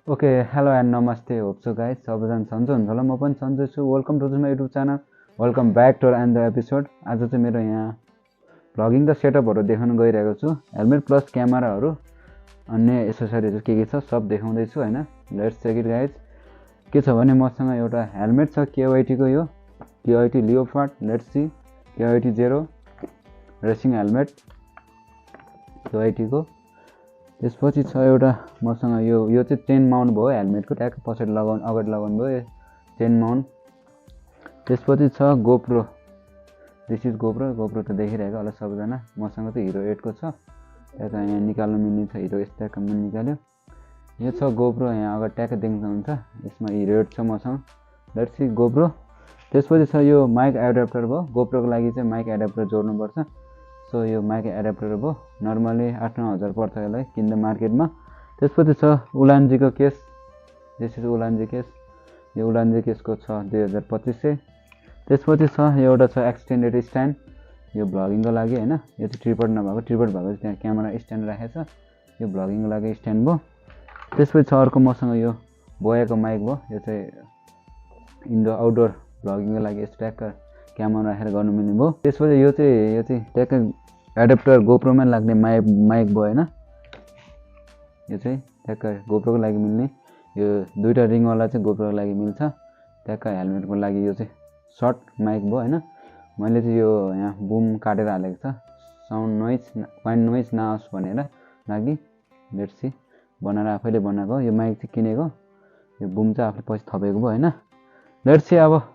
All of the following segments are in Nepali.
ओके हेलो एन्ड नमस्ते होप सो गाइस सबैजना सन्चै हुन्छ होला। म पनि सन्चै छु। Welcome to my YouTube channel, welcome back to and the episode. आज चाहिँ मेरो यहाँ भ्लगिङ द सेटअपहरू देखाउन गइरहेको छु। हेलमेट प्लस क्यामेराहरू अन्य एसेसरिजहरू के छ सब देखाउँदैछु होइन। Let's check it guys. के छ भने मसँग एउटा हेलमेट छ केवाइटीको, यो KYT Leopard. Let's see KYT 0 racing helmet केवाइटीको। त्यसपछि छ एउटा मसँग यो चाहिँ चेन माउन्ट भयो हेलमेटको, ट्याक्क पछाडि लगाउनु अगाडि लगाउनु भयो चेन माउन्ट। त्यसपछि छ गोप्रो। दिस इज गोप्रो त देखिरहेको होला सबैजना। मसँग चाहिँ हिरो 8 को छ, ट्याक्क यहाँ निकाल्नु मिल्ने छ। हिरो यस्तो ट्याक्क मैले निकाल्यो। यो छ गोप्रो, यहाँ अगाडि ट्याक्क देख्नुहुन्छ। यसमा हिरो 8 छ मसँग। Let's see GoPro. त्यसपछि छ यो माइक एडाप्टर भयो। गोप्रोको लागि चाहिँ माइक एडाप्टर जोड्नुपर्छ। सो यो माइक एडाप्टर भयो। नर्मली 8-9 हजार पर्छ यसलाई किन्दा मार्केटमा। त्यसपछि छ उलान्जीको केस। This is Ulanzi case. यो उलान्जी केसको छ 2250। त्यसपछि छ एउटा छ एक्सटेन्डेड स्ट्यान्ड, यो भ्लगिङको लागि होइन। यो चाहिँ ट्रिपड नभएको, ट्रिपड भएको चाहिँ त्यहाँ क्यामेरा स्ट्यान्ड राखेको छ। यो भ्लगिङको लागि स्ट्यान्ड भयो। त्यसपछि छ अर्को मसँग यो बोयाको माइक भयो। यो चाहिँ इन्डोर आउटडोर भ्लगिङको लागि यस्तो ट्याक्क क्यामेरा राखेर गर्नु मिल्ने भयो। त्यसपछि यो चाहिँ ट्याक्क एडाप्टर गोप्रोमा लाग्ने माइक भयो होइन। यो चाहिँ ट्याक्क गोप्रोको लागि मिल्ने। यो दुईवटा रिङवाला चाहिँ गोप्रोको लागि मिल्छ। ट्याक्क हेलमेटको लागि यो चाहिँ सर्ट माइक भयो होइन। मैले चाहिँ यो यहाँ बुम काटेर हालेको छ, साउन्ड नोइज नआओस् भनेर लागि। लेट्स सी बनाएर आफैले बनाएको यो माइक चाहिँ किनेको। यो बुम चाहिँ आफूले पछि थपेको भयो होइन। लेट्स सी अब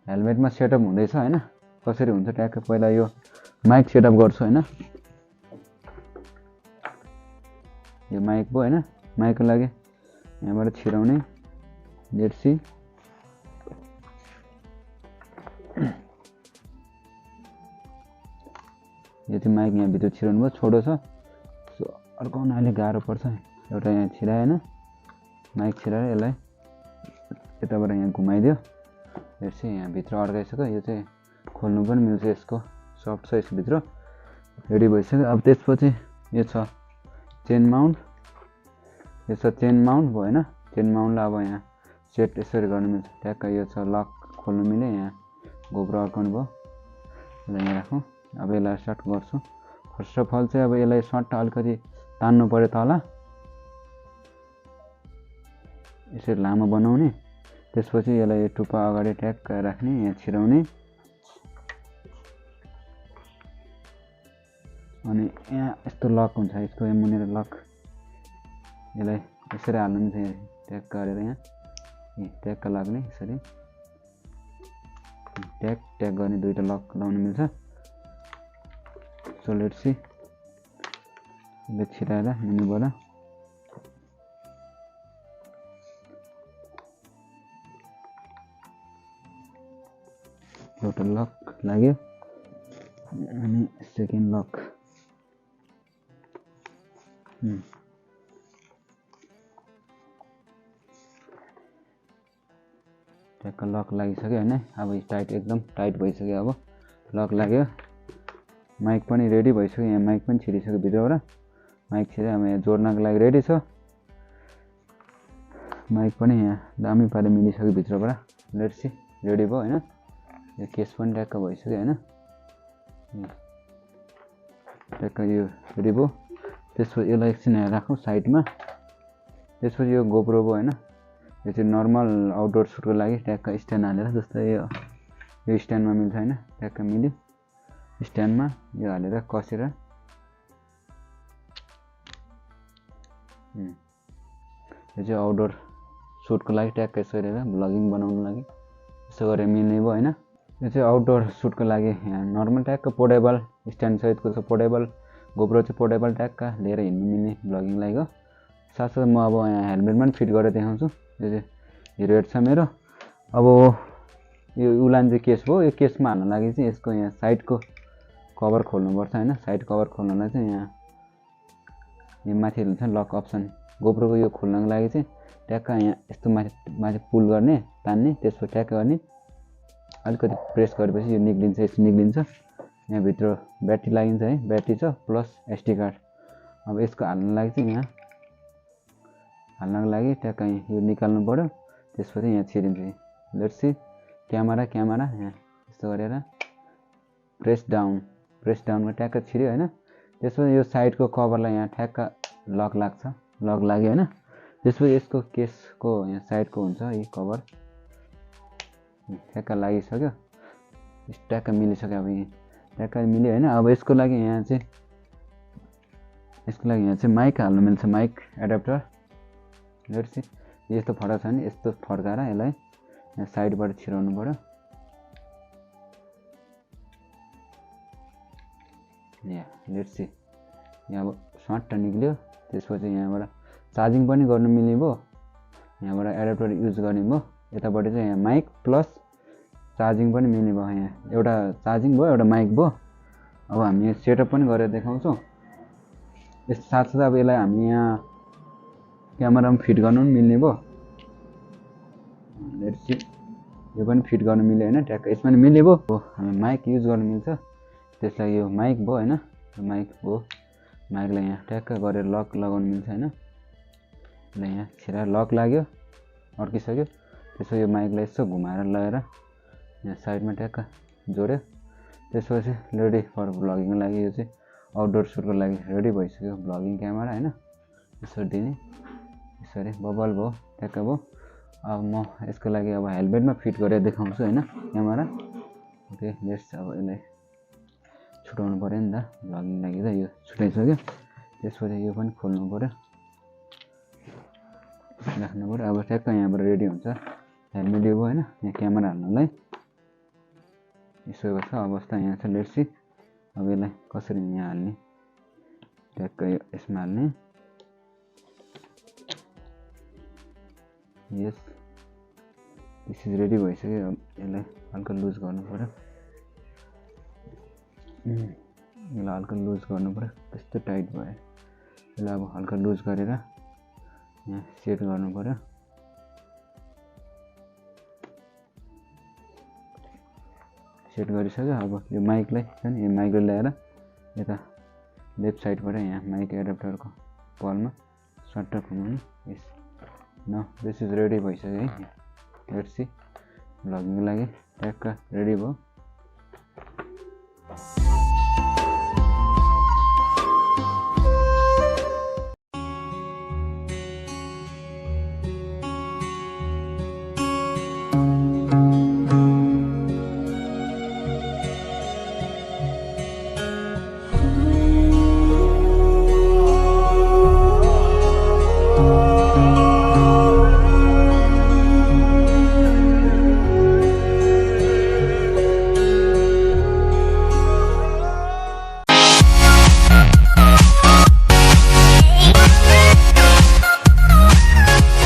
हेलमेटमा सेटअप हुँदैछ होइन, कसरी हुन्छ ट्याक्क। पहिला यो माइक सेटअप गर्छु होइन। यो माइक भयो होइन। माइकको लागि यहाँबाट छिराउने। लेट्स सी यो चाहिँ माइक यहाँभित्र छिराउनु भयो, छोटो छ। सो अर्काउन अहिले गाह्रो पर्छ। एउटा यहाँ छिरायो होइन, माइक छिराएर यसलाई यताबाट यहाँ घुमाइदियो। Let's see यहाँभित्र अड्काइसक्यो। यो चाहिँ खोल्नु पनि मिल्छ, यसको सफ्ट छ यसभित्र। रेडी भइसक्यो। अब त्यसपछि यो छ चेन माउन्ट। यो छ चेन माउन्ट भयो होइन। चेन माउन्टलाई अब यहाँ सेट यसरी गर्नु मिल्छ ट्याक्क। यो छ लक खोल्नु मिल्यो। यहाँ गोप्रो अड्काउनु भयो। यसलाई यहाँ राखौँ। अब यसलाई स्टार्ट गर्छु। फर्स्ट अफ अल चाहिँ अब यसलाई सट्ट अलिकति तान्नु पऱ्यो तल, यसरी लामो बनाउने। त्यसपछि यसलाई टुप्पा अगाडि ट्याक्क राख्ने, यहाँ छिराउने। अनि यहाँ यस्तो लक हुन्छ, यसको यहाँ मुनिर लक। यसलाई यसरी हाल्नु मिल्छ, यहाँ ट्याक्क गरेर यहाँ ट्याक्क लाग्ने। यसरी ट्याक गर्ने दुईवटा लक लाउनु मिल्छ। सो लेट्स सी यसले छिराएर मुनिबाट एउटा लक लाग्यो। अनि सेकेन्ड लक ट्याक्क लक लागिसक्यो होइन। अब टाइट, एकदम टाइट भइसक्यो। अब लक लाग्यो। माइक पनि रेडी भइसक्यो। यहाँ माइक पनि छिरिसक्यो भित्रबाट। माइक छिरेर अब यहाँ जोड्नको लागि रेडी छ। माइक पनि यहाँ दामी पाराले मिलिसक्यो भित्रबाट। लेट्स सी रेडी भयो होइन। यो केस पनि ट्याक्क भइसक्यो होइन। ट्याक्क यो रेडी भयो। त्यसपछि यसलाई एकछिन यहाँ राखौँ साइडमा। त्यसपछि यो गोप्रो भयो होइन। यो चाहिँ नर्मल आउटडोर सुटको लागि ट्याक्क स्ट्यान्ड हालेर, जस्तै यो स्ट्यान्डमा मिल्छ होइन। ट्याक्क मिल्यो स्ट्यान्डमा। यो हालेर कसेर यो चाहिँ आउटडोर सुटको लागि ट्याक्क यसो गरेर भ्लगिङ बनाउनु लागि यसो गरेर मिल्ने भयो होइन। यो चाहिँ आउटडोर सुटको लागि यहाँ नर्मल ट्याक्क पोर्टेबल स्ट्यान्ड सहितको छ। पोर्टेबल गोप्रो चाहिँ पोर्टेबल ट्याक्क लिएर हिँड्नु मिल्ने भ्लगिङ लागि हो। साथसाथै म अब यहाँ हेलमेटमा पनि फिट गरेर देखाउँछु। यो चाहिँ हिरो 8 छ मेरो। अब यो उलान्जी केस भयो। यो केसमा हाल्न लागि चाहिँ यसको यहाँ साइडको कभर खोल्नुपर्छ होइन। साइड कभर खोल्नलाई चाहिँ यहाँ माथि हुन्छ लक अप्सन। गोप्रोको यो खोल्नको लागि चाहिँ ट्याक्क यहाँ यस्तो माथि पुल गर्ने, तान्ने, त्यसपछि ट्याक्क गर्ने। अलिकति प्रेस गरेपछि यो निक्लिन्छ, यस्तो निक्लिन्छ। यहाँभित्र ब्याट्री लागिन्छ है, ब्याट्री छ प्लस एसडी कार्ड। अब यसको हाल्न लागि चाहिँ यहाँ हाल्नको लागि ट्याक्क यो निकाल्नु पर्यो। त्यसपछि यहाँ छिरिन्छ। लेट्स सी क्यामेरा यहाँ यस्तो गरेर प्रेस डाउनमा ट्याक्क छिर्यो हैन। त्यसपछि यो साइडको कभरलाई यहाँ ठ्याक्क लक लाग्छ, लक लाग्यो हैन। त्यसपछि यसको केसको यहाँ साइडको हुन्छ यो कभर ठ्याक्क लागिसक्यो, ट्याक्क मिलिसक्यो। अब यहाँ ट्याक्क मिल्यो हैन। अब यसको लागि यहाँ चाहिँ माइक हाल्नु मिल्छ, माइक एडाप्टर। लेट्स सी यस्तो फर्काएको छ भने यस्तो फर्काएर यसलाई यहाँ साइडबाट छिराउनु पर्यो। यहाँ लेट्स सी यहाँ अब सर्ट निक्ल्यो। त्यसपछि यहाँबाट चार्जिङ पनि गर्नु मिल्ने भयो, यहाँबाट एडाप्टर युज गर्ने भयो। यतापट्टि चाहिँ यहाँ माइक प्लस चार्जिङ पनि मिल्ने भयो। यहाँ एउटा चार्जिङ भयो, एउटा माइक भयो। अब हामी सेटअप पनि गरेर देखाउँछौँ। यस साथसाथै अब यसलाई हामी यहाँ क्यामेरामा फिट गर्नु पनि मिल्ने भयो। लेट्स सी यो पनि फिट गर्नु मिल्यो हैन, ट्याक्क यसमा पनि मिल्ने भयो। हामी माइक युज गर्नु मिल्छ। त्यसलाई यो माइक भयो हैन, यो माइक हो। माइकलाई यहाँ ट्याक्क गरेर लक लगाउनु मिल्छ हैन। यसलाई यहाँ छिराएर लक लाग्यो, अड्किसक्यो। त्यसपछि यो माइकलाई यसो घुमाएर लगेर यहाँ साइडमा ट्याक्क जोड्यो। त्यसपछि रेडी फर भ्लगिङको लागि यो चाहिँ आउटडोर सुटको लागि रेडी भइसक्यो। भ्लगिङ क्यामेरा हैन, यसो दिने यसरी बबल भयो, ट्याक्क भयो। अब म यसको लागि अब हेलमेटमा फिट गरेर देखाउँछु हैन क्यामेरा। ओके लेट्स अब यसलाई छुटाउनु पर्यो नि त भ्लगिङ लागि त। यो छुटाइसक्यो। त्यसपछि यो पनि खोल्नु पर्यो, राख्नु पर्यो। अब ट्याक्क यहाँबाट रेडी हुन्छ हेलमेट यो भयो हैन। यहाँ क्यामेरा हाल्नलाई यसो छ अवस्था यहाँ छ। लेट्स सी अब यसलाई कसरी यहाँ हाल्ने, ट्याक्क यसमा हाल्ने। यस दिस इज रेडी भइसक्यो। अब यसलाई हल्का लुज गर्नु पर्यो, यसलाई हल्का लुज गर्नु पर्यो। त्यस्तो टाइट भयो, यसलाई अब हल्का लुज गरेर यहाँ सेट गर्नु पर्यो। सेट गरिसक्यो। अब यो माइकलाई छ नि, यो माइकलाई ल्याएर यता लेफ्ट साइडबाट यहाँ माइक एडाप्टरको पलमा सट्ट घुमाउनु। यस न दिस इज रेडी भइसक्यो है। लेट्स सी भ्लगिङको लागि ट्याक्क रेडी भयो।